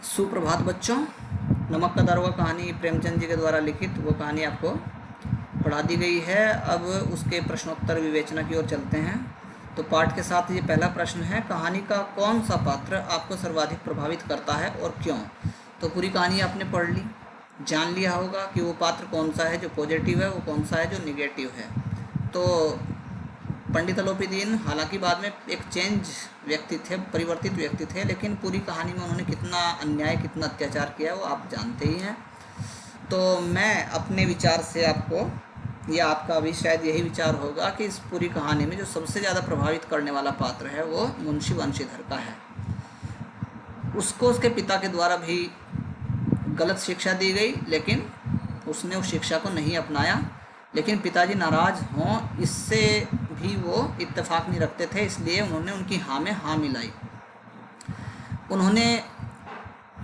सुप्रभात बच्चों। नमक का दारोगा कहानी प्रेमचंद जी के द्वारा लिखित वो कहानी आपको पढ़ा दी गई है। अब उसके प्रश्नोत्तर विवेचना की ओर चलते हैं। तो पाठ के साथ ये पहला प्रश्न है, कहानी का कौन सा पात्र आपको सर्वाधिक प्रभावित करता है और क्यों। तो पूरी कहानी आपने पढ़ ली, जान लिया होगा कि वो पात्र कौन सा है जो पॉजिटिव है, वो कौन सा है जो निगेटिव है। तो पंडित अलोपीदीन हालांकि बाद में एक चेंज व्यक्ति थे, परिवर्तित व्यक्ति थे, लेकिन पूरी कहानी में उन्होंने कितना अन्याय, कितना अत्याचार किया वो आप जानते ही हैं। तो मैं अपने विचार से आपको, या आपका भी शायद यही विचार होगा कि इस पूरी कहानी में जो सबसे ज़्यादा प्रभावित करने वाला पात्र है वो मुंशी बंशीधर का है। उसको उसके पिता के द्वारा भी गलत शिक्षा दी गई, लेकिन उसने उस शिक्षा को नहीं अपनाया। लेकिन पिताजी नाराज़ हों इससे भी वो इत्तेफाक नहीं रखते थे, इसलिए उन्होंने उनकी हाँ में हाँ मिलाई। उन्होंने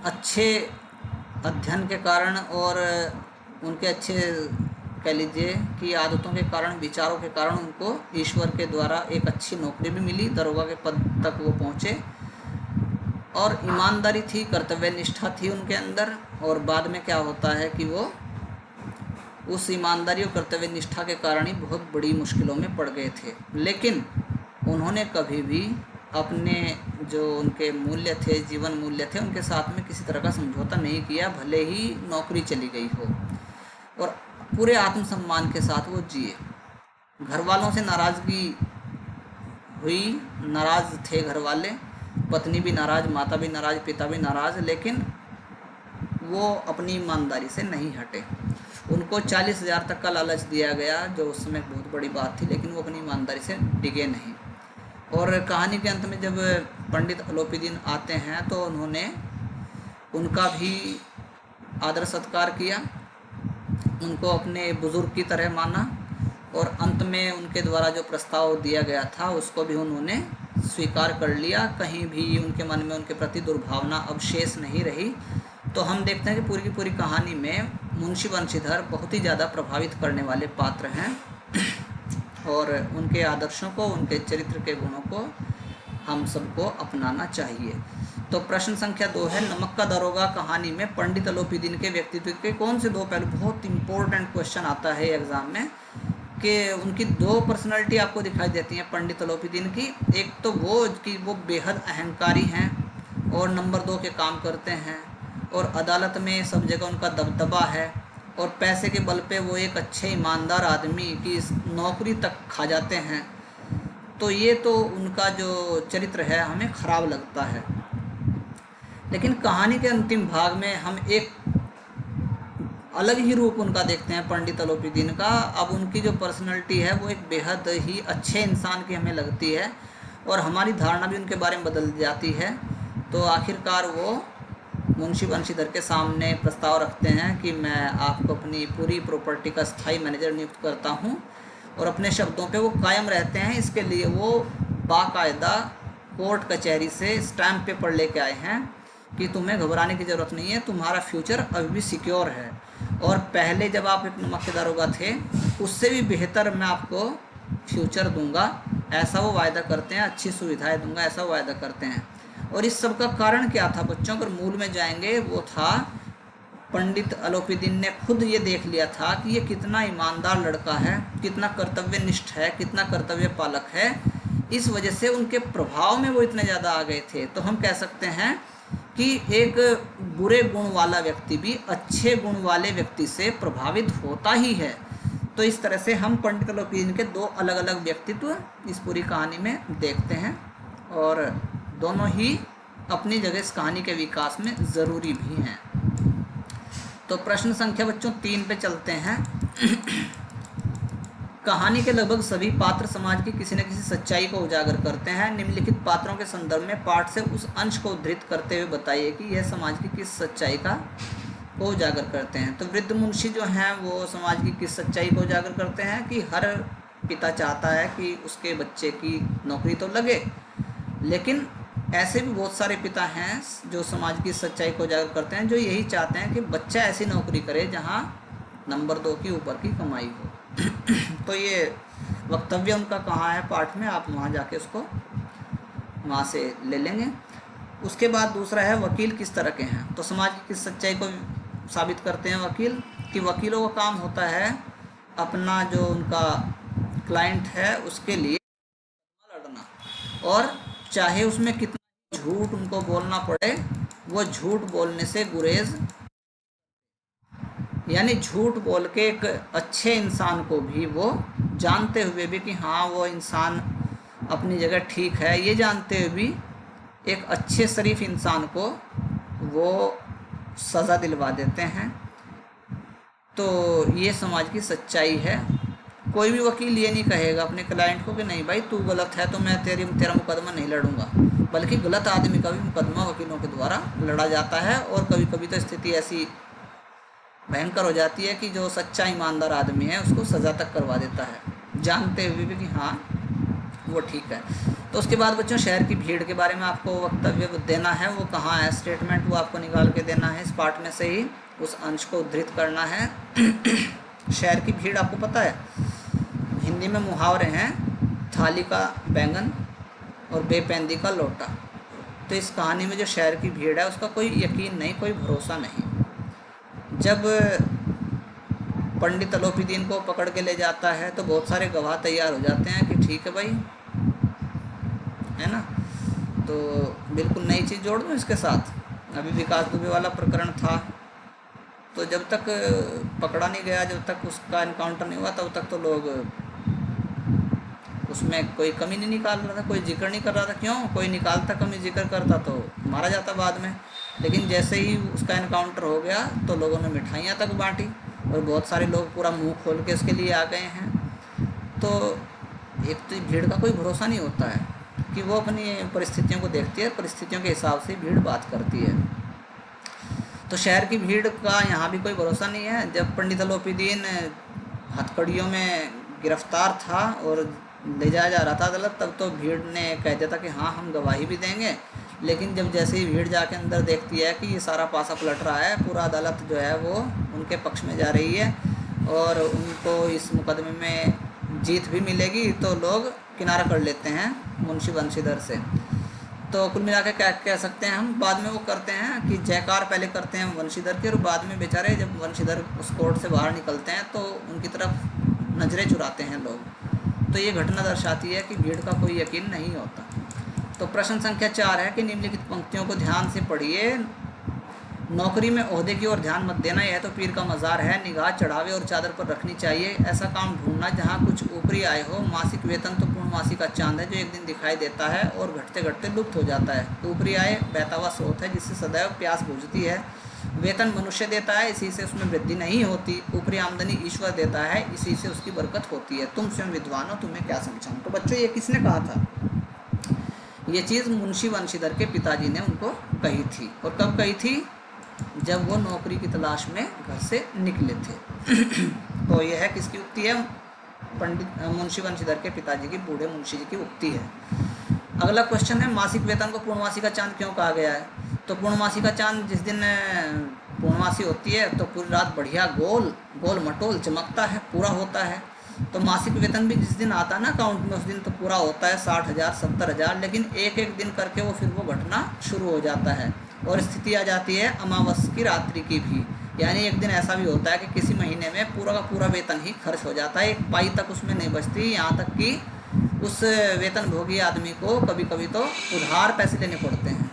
अच्छे अध्ययन के कारण और उनके अच्छे कह लीजिए कि आदतों के कारण, विचारों के कारण उनको ईश्वर के द्वारा एक अच्छी नौकरी भी मिली, दरोगा के पद तक वो पहुँचे। और ईमानदारी थी, कर्तव्य निष्ठा थी उनके अंदर। और बाद में क्या होता है कि वो उस ईमानदारी और कर्तव्य निष्ठा के कारण ही बहुत बड़ी मुश्किलों में पड़ गए थे। लेकिन उन्होंने कभी भी अपने जो उनके मूल्य थे, जीवन मूल्य थे, उनके साथ में किसी तरह का समझौता नहीं किया, भले ही नौकरी चली गई हो। और पूरे आत्मसम्मान के साथ वो जिए। घर वालों से नाराज़गी हुई, नाराज़ थे घर वाले, पत्नी भी नाराज़, माता भी नाराज़, पिता भी नाराज़, लेकिन वो अपनी ईमानदारी से नहीं हटे। उनको 40,000 तक का लालच दिया गया, जो उस समय बहुत बड़ी बात थी, लेकिन वो अपनी ईमानदारी से डिगे नहीं। और कहानी के अंत में जब पंडित अलोपीदीन आते हैं तो उन्होंने उनका भी आदर सत्कार किया, उनको अपने बुज़ुर्ग की तरह माना, और अंत में उनके द्वारा जो प्रस्ताव दिया गया था उसको भी उन्होंने स्वीकार कर लिया। कहीं भी उनके मन में उनके प्रति दुर्भावना अब शेष नहीं रही। तो हम देखते हैं कि पूरी की पूरी कहानी में मुंशी बंशीधर बहुत ही ज़्यादा प्रभावित करने वाले पात्र हैं, और उनके आदर्शों को, उनके चरित्र के गुणों को हम सबको अपनाना चाहिए। तो प्रश्न संख्या 2 है, नमक का दारोगा कहानी में पंडित अलोपीदीन के व्यक्तित्व के कौन से दो पहलू। बहुत इंपॉर्टेंट क्वेश्चन आता है एग्जाम में कि उनकी दो पर्सनालिटी आपको दिखाई देती हैं पंडित अलोपीदीन की। एक तो वो कि वो बेहद अहंकारी हैं और नंबर 2 के काम करते हैं, और अदालत में सब जगह उनका दबदबा है, और पैसे के बल पे वो एक अच्छे ईमानदार आदमी की नौकरी तक खा जाते हैं। तो ये तो उनका जो चरित्र है हमें ख़राब लगता है। लेकिन कहानी के अंतिम भाग में हम एक अलग ही रूप उनका देखते हैं पंडित अलोपीदीन का। अब उनकी जो पर्सनैलिटी है वो एक बेहद ही अच्छे इंसान की हमें लगती है, और हमारी धारणा भी उनके बारे में बदल जाती है। तो आखिरकार वो मुंशी बंशीधर के सामने प्रस्ताव रखते हैं कि मैं आपको अपनी पूरी प्रॉपर्टी का स्थायी मैनेजर नियुक्त करता हूं, और अपने शब्दों पे वो कायम रहते हैं। इसके लिए वो बाकायदा कोर्ट कचहरी से स्टैम्प पेपर लेके आए हैं कि तुम्हें घबराने की ज़रूरत नहीं है, तुम्हारा फ्यूचर अभी भी सिक्योर है, और पहले जब आप एक नमक के दारोगा थे उससे भी बेहतर मैं आपको फ्यूचर दूंगा, ऐसा वो वायदा करते हैं। अच्छी सुविधाएं दूंगा, ऐसा वो वायदा करते हैं। और इस सब का कारण क्या था बच्चों, अगर मूल में जाएंगे, वो था पंडित अलोपीदीन ने खुद ये देख लिया था कि ये कितना ईमानदार लड़का है, कितना कर्तव्यनिष्ठ है, कितना कर्तव्य पालक है। इस वजह से उनके प्रभाव में वो इतने ज़्यादा आ गए थे। तो हम कह सकते हैं कि एक बुरे गुण वाला व्यक्ति भी अच्छे गुण वाले व्यक्ति से प्रभावित होता ही है। तो इस तरह से हम पंडित अलोपीदीन के दो अलग अलग व्यक्तित्व इस पूरी कहानी में देखते हैं, और दोनों ही अपनी जगह इस कहानी के विकास में ज़रूरी भी हैं। तो प्रश्न संख्या बच्चों 3 पे चलते हैं। कहानी के लगभग सभी पात्र समाज की किसी न किसी सच्चाई को उजागर करते हैं। निम्नलिखित पात्रों के संदर्भ में पाठ से उस अंश को उद्धृत करते हुए बताइए कि यह समाज की किस सच्चाई को उजागर करते हैं। तो वृद्ध मुंशी जो हैं वो समाज की किस सच्चाई को उजागर करते हैं कि हर पिता चाहता है कि उसके बच्चे की नौकरी तो लगे, लेकिन ऐसे भी बहुत सारे पिता हैं जो समाज की सच्चाई को उजागर करते हैं, जो यही चाहते हैं कि बच्चा ऐसी नौकरी करे जहां नंबर 2 की ऊपर की कमाई हो। तो ये वक्तव्य उनका कहाँ है पाठ में, आप वहाँ जाके उसको वहाँ से ले लेंगे। उसके बाद दूसरा है वकील किस तरह के हैं। तो समाज की किस सच्चाई को साबित करते हैं वकील, कि वकीलों का काम होता है अपना जो उनका क्लाइंट है उसके लिए लड़ना, और चाहे उसमें कितना झूठ उनको बोलना पड़े वो झूठ बोलने से गुरेज, यानी झूठ बोल के एक अच्छे इंसान को भी वो जानते हुए भी कि हाँ वो इंसान अपनी जगह ठीक है, ये जानते हुए भी एक अच्छे शरीफ इंसान को वो सज़ा दिलवा देते हैं। तो ये समाज की सच्चाई है। कोई भी वकील ये नहीं कहेगा अपने क्लाइंट को कि नहीं भाई तू गलत है तो मैं तेरा मुकदमा नहीं लड़ूंगा, बल्कि गलत आदमी का भी मुकदमा वकीलों के द्वारा लड़ा जाता है। और कभी कभी तो स्थिति ऐसी भयंकर हो जाती है कि जो सच्चा ईमानदार आदमी है उसको सज़ा तक करवा देता है, जानते हुए भी कि हाँ वो ठीक है। तो उसके बाद बच्चों शहर की भीड़ के बारे में आपको वक्तव्य देना है, वो कहाँ है स्टेटमेंट वो आपको निकाल के देना है, इस पार्ट में से ही उस अंश को उद्धृत करना है। शहर की भीड़ आपको पता है हिंदी में मुहावरे हैं, थाली का बैंगन और बेपैंदी का लोटा। तो इस कहानी में जो शहर की भीड़ है उसका कोई यकीन नहीं, कोई भरोसा नहीं। जब पंडित अलोपीदीन को पकड़ के ले जाता है तो बहुत सारे गवाह तैयार हो जाते हैं कि ठीक है भाई, है ना, तो बिल्कुल नई चीज़ जोड़ दूँ इसके साथ। अभी विकास दुबे वाला प्रकरण था, तो जब तक पकड़ा नहीं गया, जब तक उसका इनकाउंटर नहीं हुआ, तब तक तो लोग उसमें कोई कमी नहीं निकाल रहा था, कोई जिक्र नहीं कर रहा था। क्यों? कोई निकालता कमी जिक्र करता तो मारा जाता बाद में। लेकिन जैसे ही उसका इनकाउंटर हो गया तो लोगों ने मिठाइयाँ तक बांटी और बहुत सारे लोग पूरा मुंह खोल के उसके लिए आ गए हैं। तो एक तो भीड़ का कोई भरोसा नहीं होता है कि वो अपनी परिस्थितियों को देखती है, परिस्थितियों के हिसाब से भीड़ बात करती है। तो शहर की भीड़ का यहाँ भी कोई भरोसा नहीं है। जब पंडित अलोपीदीन हथकड़ियों में गिरफ्तार था और ले जाया जा रहा था अदालत, तब तो भीड़ ने कह दिया था कि हाँ हम गवाही भी देंगे। लेकिन जब जैसे ही भीड़ जाके अंदर देखती है कि ये सारा पासा पलट रहा है, पूरा अदालत जो है वो उनके पक्ष में जा रही है और उनको इस मुकदमे में जीत भी मिलेगी, तो लोग किनारा कर लेते हैं मुंशी बंशीधर से। तो कुल मिला के क्या कह सकते हैं हम, बाद में वो करते हैं कि जयकार पहले करते हैं वंशीधर की, और बाद में बेचारे जब वंशीधर उस कोर्ट से बाहर निकलते हैं तो उनकी तरफ नज़रें चुराते हैं लोग। तो ये घटना दर्शाती है कि भीड़ का कोई यकीन नहीं होता। तो प्रश्न संख्या 4 है कि निम्नलिखित पंक्तियों को ध्यान से पढ़िए। नौकरी में ओहदे की ओर ध्यान मत देना, यह तो पीर का मज़ार है, निगाह चढ़ावे और चादर पर रखनी चाहिए। ऐसा काम ढूंढना जहाँ कुछ ऊपरी आय हो। मासिक वेतन तो पूर्णमासी का चांद है जो एक दिन दिखाई देता है और घटते घटते लुप्त हो जाता है। ऊपरी आय बहता हुआ स्रोत है जिससे सदैव प्यास बुझती है। वेतन मनुष्य देता है, इसी से उसमें वृद्धि नहीं होती। ऊपरी आमदनी ईश्वर देता है, इसी से उसकी बरकत होती है। तुम स्वयं विद्वान हो, तुम्हें क्या समझाऊं। तो बच्चों ये किसने कहा था? ये चीज़ मुंशी बंशीधर के पिताजी ने उनको कही थी। और कब कही थी? जब वो नौकरी की तलाश में घर से निकले थे। तो यह है किसकी उक्ति है? पंडित मुंशी बंशीधर के पिताजी की, बूढ़े मुंशी जी की उक्ति है। अगला क्वेश्चन है मासिक वेतन को पूर्णमासी का चांद क्यों कहा गया है? तो पूर्णमासी का चांद जिस दिन पूर्णमासी होती है तो पूरी रात बढ़िया गोल गोल मटोल चमकता है, पूरा होता है। तो मासिक वेतन भी जिस दिन आता है ना अकाउंट में, उस दिन तो पूरा होता है 60,000 70,000, लेकिन एक एक दिन करके वो फिर वो घटना शुरू हो जाता है और स्थिति आ जाती है अमावस की रात्रि की भी। यानी एक दिन ऐसा भी होता है कि किसी महीने में पूरा का पूरा वेतन ही खर्च हो जाता है, एक पाई तक उसमें नहीं बचती। यहाँ तक कि उस वेतन भोगी आदमी को कभी कभी तो उधार पैसे लेने पड़ते हैं।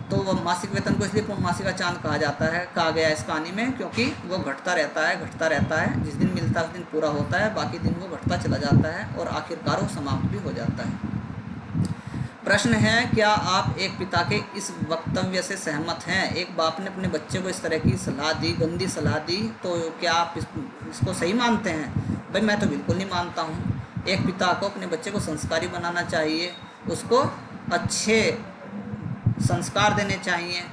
तो वह मासिक वेतन को इसलिए पूर्णमासी का चांद कहा गया इस कहानी में, क्योंकि वो घटता रहता है। जिस दिन मिलता है उस दिन पूरा होता है, बाकी दिन वो घटता चला जाता है और आखिरकार वो समाप्त भी हो जाता है। प्रश्न है, क्या आप एक पिता के इस वक्तव्य से सहमत हैं? एक बाप ने अपने बच्चे को इस तरह की सलाह दी, गंदी सलाह दी, तो क्या आप इसको सही मानते हैं? भाई मैं तो बिल्कुल नहीं मानता हूँ। एक पिता को अपने बच्चे को संस्कारी बनाना चाहिए, उसको अच्छे संस्कार देने चाहिए।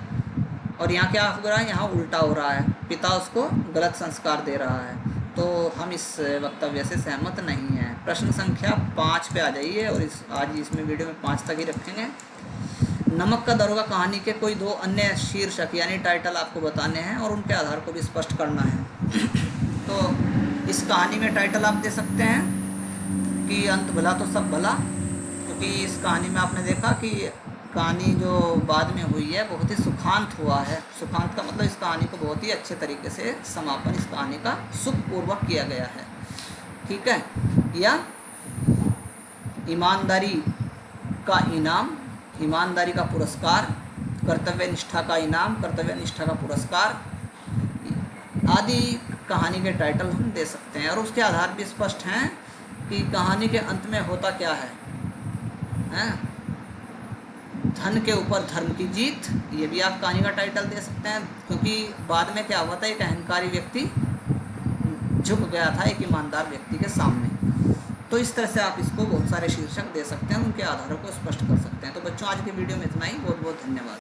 और यहाँ क्या हो रहा है? यहाँ उल्टा हो रहा है, पिता उसको गलत संस्कार दे रहा है। तो हम इस वक्तव्य से सहमत नहीं हैं। प्रश्न संख्या 5 पे आ जाइए और आज इसमें वीडियो में 5 तक ही रखेंगे। नमक का दरोगा कहानी के कोई 2 अन्य शीर्षक यानी टाइटल आपको बताने हैं और उनके आधार को भी स्पष्ट करना है। तो इस कहानी में टाइटल आप दे सकते हैं कि अंत भला तो सब भला, क्योंकि इस कहानी में आपने देखा कि कहानी जो बाद में हुई है बहुत ही सुखांत हुआ है। सुखांत का मतलब इस कहानी को बहुत ही अच्छे तरीके से समापन इस कहानी का सुखपूर्वक किया गया है। ठीक है। या ईमानदारी का इनाम, ईमानदारी का पुरस्कार, कर्तव्य निष्ठा का इनाम, कर्तव्य निष्ठा का पुरस्कार आदि कहानी के टाइटल हम दे सकते हैं। और उसके आधार भी स्पष्ट हैं कि कहानी के अंत में होता क्या है, धन के ऊपर धर्म की जीत, ये भी आप कहानी का टाइटल दे सकते हैं। क्योंकि बाद में क्या हुआ था, एक अहंकारी व्यक्ति झुक गया था एक ईमानदार व्यक्ति के सामने। तो इस तरह से आप इसको बहुत सारे शीर्षक दे सकते हैं, उनके आधारों को स्पष्ट कर सकते हैं। तो बच्चों आज की वीडियो में इतना ही। बहुत बहुत धन्यवाद।